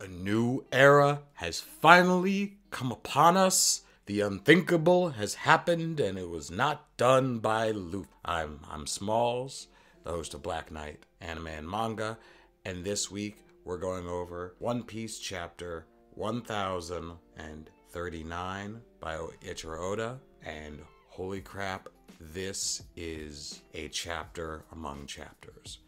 A new era has finally come upon us. The unthinkable has happened, and it was not done by Luke. I'm Smalls, the host of Black Knight Anime and Manga, and this week we're going over One Piece Chapter 1039 by Ichiro Oda, and holy crap, this is a chapter among chapters.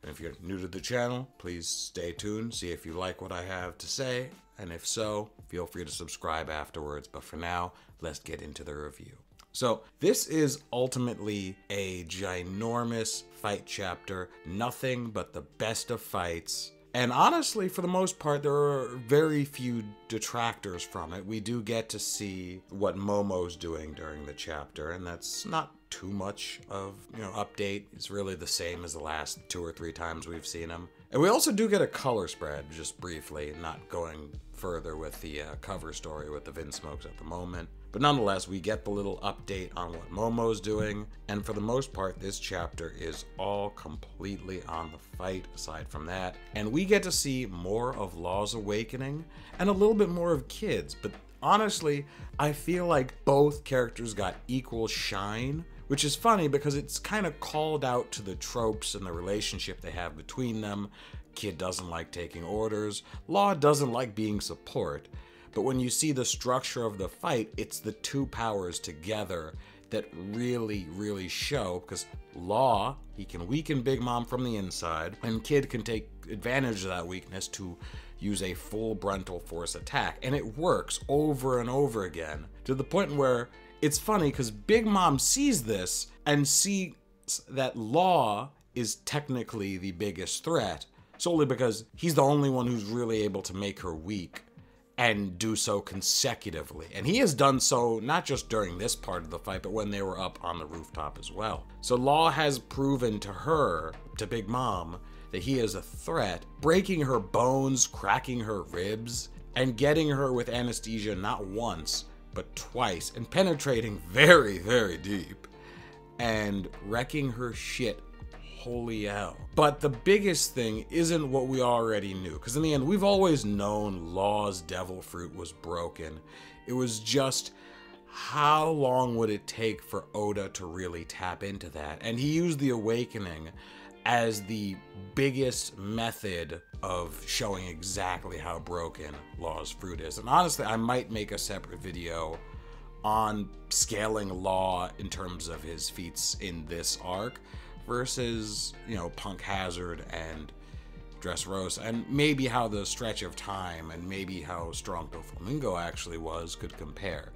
And if you're new to the channel, please stay tuned, see if you like what I have to say, and if so, feel free to subscribe afterwards. But for now, let's get into the review. So this is ultimately a ginormous fight chapter, nothing but the best of fights. And honestly, for the most part, there are very few detractors from it. We do get to see what Momo's doing during the chapter, and that's not too much of, update. It's really the same as the last 2 or 3 times we've seen him. And we also do get a color spread, just briefly, not going further with the cover story with the Vinsmokes at the moment. But nonetheless, we get the little update on what Momo's doing, and for the most part, this chapter is all completely on the fight aside from that. And we get to see more of Law's awakening and a little bit more of Kid's, but honestly, I feel like both characters got equal shine, which is funny because it's kind of called out to the tropes and the relationship they have between them. Kid doesn't like taking orders, Law doesn't like being support. But when you see the structure of the fight, it's the two powers together that really, really show, because Law, he can weaken Big Mom from the inside, and Kid can take advantage of that weakness to use a full Bruntal Force attack. And it works over and over again, to the point where it's funny, because Big Mom sees this and sees that Law is technically the biggest threat, solely because he's the only one who's really able to make her weak, and do so consecutively. And he has done so not just during this part of the fight, but when they were up on the rooftop as well. So Law has proven to her, to Big Mom, that he is a threat, breaking her bones, cracking her ribs, and getting her with anesthesia not once, but twice, and penetrating very, very deep, and wrecking her shit. Holy hell. But the biggest thing isn't what we already knew, because in the end, we've always known Law's devil fruit was broken. It was just, how long would it take for Oda to really tap into that? And he used the awakening as the biggest method of showing exactly how broken Law's fruit is. And honestly, I might make a separate video on scaling Law in terms of his feats in this arc versus, Punk Hazard and Dressrosa, and maybe how the stretch of time and maybe how strong Doflamingo actually was could compare.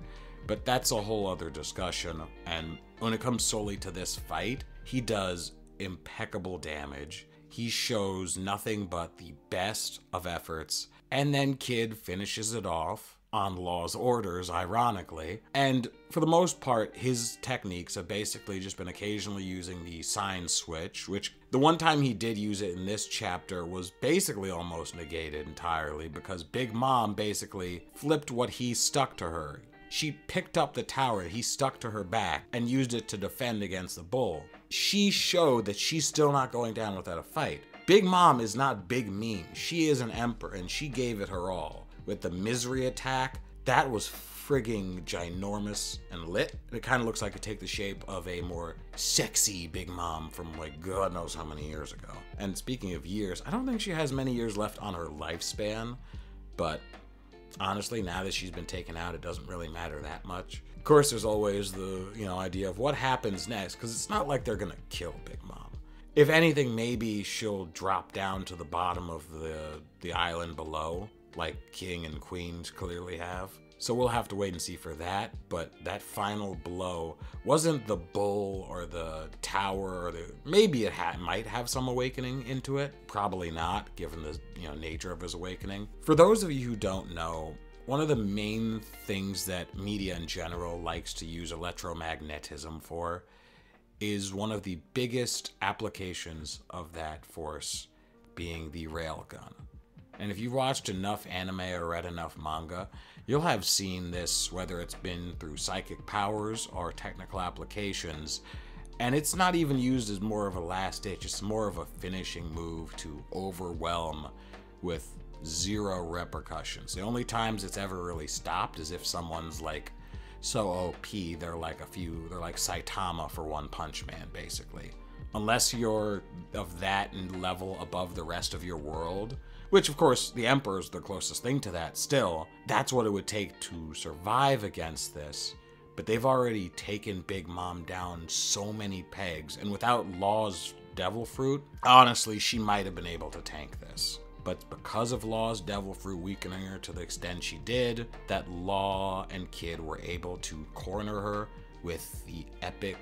But that's a whole other discussion, and when it comes solely to this fight, he does impeccable damage. He shows nothing but the best of efforts, and then Kid finishes it off on Law's orders, ironically. And for the most part, his techniques have basically just been occasionally using the sign switch, which the one time he did use it in this chapter was basically almost negated entirely, because Big Mom basically flipped what he stuck to her. She picked up the tower he stuck to her back and used it to defend against the bull. She showed that she's still not going down without a fight. Big Mom is not Big Mean. She is an emperor, and she gave it her all. With the misery attack, that was frigging ginormous and lit. It kind of looks like it take the shape of a more sexy Big Mom from like God knows how many years ago. And speaking of years, I don't think she has many years left on her lifespan, but honestly, now that she's been taken out, it doesn't really matter that much. Of course, there's always the, idea of what happens next, because it's not like they're gonna kill Big Mom. If anything, maybe she'll drop down to the bottom of the island below, like King and Queens clearly have. So we'll have to wait and see for that, but that final blow wasn't the bull or the tower, or maybe it might have some awakening into it. Probably not, given the nature of his awakening. For those of you who don't know, one of the main things that media in general likes to use electromagnetism for is one of the biggest applications of that force being the railgun. And if you've watched enough anime or read enough manga, you'll have seen this, whether it's been through psychic powers or technical applications. And it's not even used as more of a last ditch, it's more of a finishing move to overwhelm with zero repercussions. The only times it's ever really stopped is if someone's like so OP, they're like Saitama for One Punch Man, basically. Unless you're of that level above the rest of your world, which of course the Emperor's the closest thing to that still, that's what it would take to survive against this. But they've already taken Big Mom down so many pegs, and without Law's Devil Fruit, honestly, she might have been able to tank this. But because of Law's Devil Fruit weakening her to the extent she did, that Law and Kid were able to corner her with the epic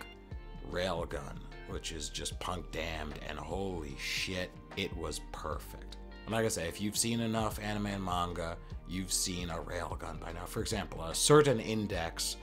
Railgun, which is just punk damned, and holy shit, it was perfect. And like I say, if you've seen enough anime and manga, you've seen a Railgun by now. For example, a certain Index,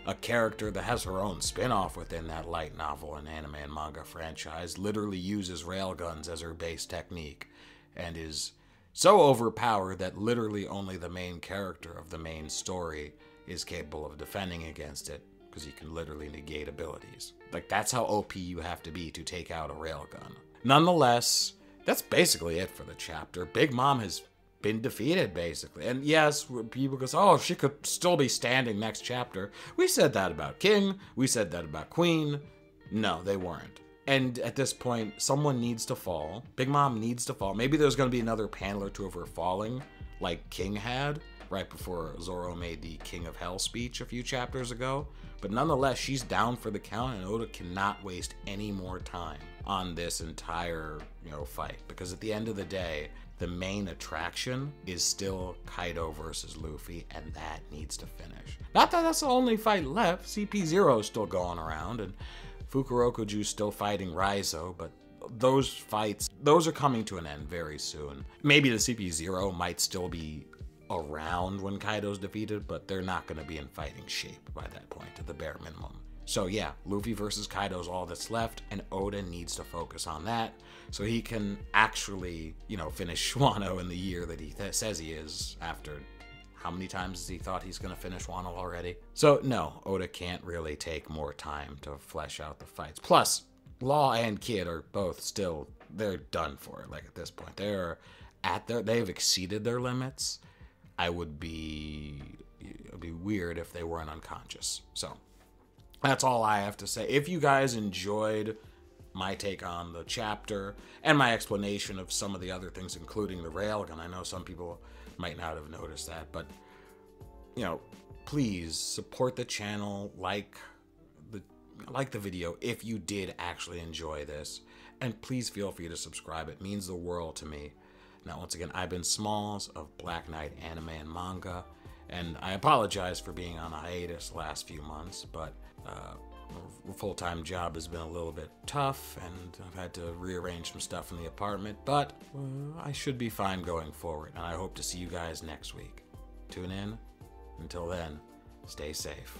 a character that has her own spin-off within that light novel and anime and manga franchise, literally uses railguns as her base technique, and is so overpowered that literally only the main character of the main story is capable of defending against it, because he can literally negate abilities. Like, that's how OP you have to be to take out a railgun. Nonetheless, that's basically it for the chapter. Big Mom has been defeated, basically. And yes, people go, oh, she could still be standing next chapter. We said that about King. We said that about Queen. No, they weren't. And at this point, someone needs to fall. Big Mom needs to fall. Maybe there's going to be another panel or two of her falling, like King had, right before Zoro made the King of Hell speech a few chapters ago. But nonetheless, she's down for the count, and Oda cannot waste any more time on this entire, fight. Because at the end of the day, the main attraction is still Kaido versus Luffy, and that needs to finish. Not that that's the only fight left. CP0 is still going around, and Fukurokuju's still fighting Raizo, but those fights, those are coming to an end very soon. Maybe the CP0 might still be around when Kaido's defeated, but they're not going to be in fighting shape by that point, at the bare minimum. So yeah, Luffy versus Kaido is all that's left, and Oda needs to focus on that so he can actually, finish Wano in the year that he says he is, after how many times has he thought he's going to finish Wano already? So no, Oda can't really take more time to flesh out the fights. Plus, Law and Kid are both still, they're done for it. Like, at this point, they've exceeded their limits. It would be weird if they weren't unconscious. So that's all I have to say. If you guys enjoyed my take on the chapter and my explanation of some of the other things, including the railgun, I know some people might not have noticed that, but please support the channel, like the video if you did actually enjoy this, and please feel free to subscribe. It means the world to me. Now, once again, I've been Smalls of Black Knight Anime and Manga, and I apologize for being on a hiatus the last few months, but a full-time job has been a little bit tough, and I've had to rearrange some stuff in the apartment, but I should be fine going forward, and I hope to see you guys next week. Tune in. Until then, stay safe.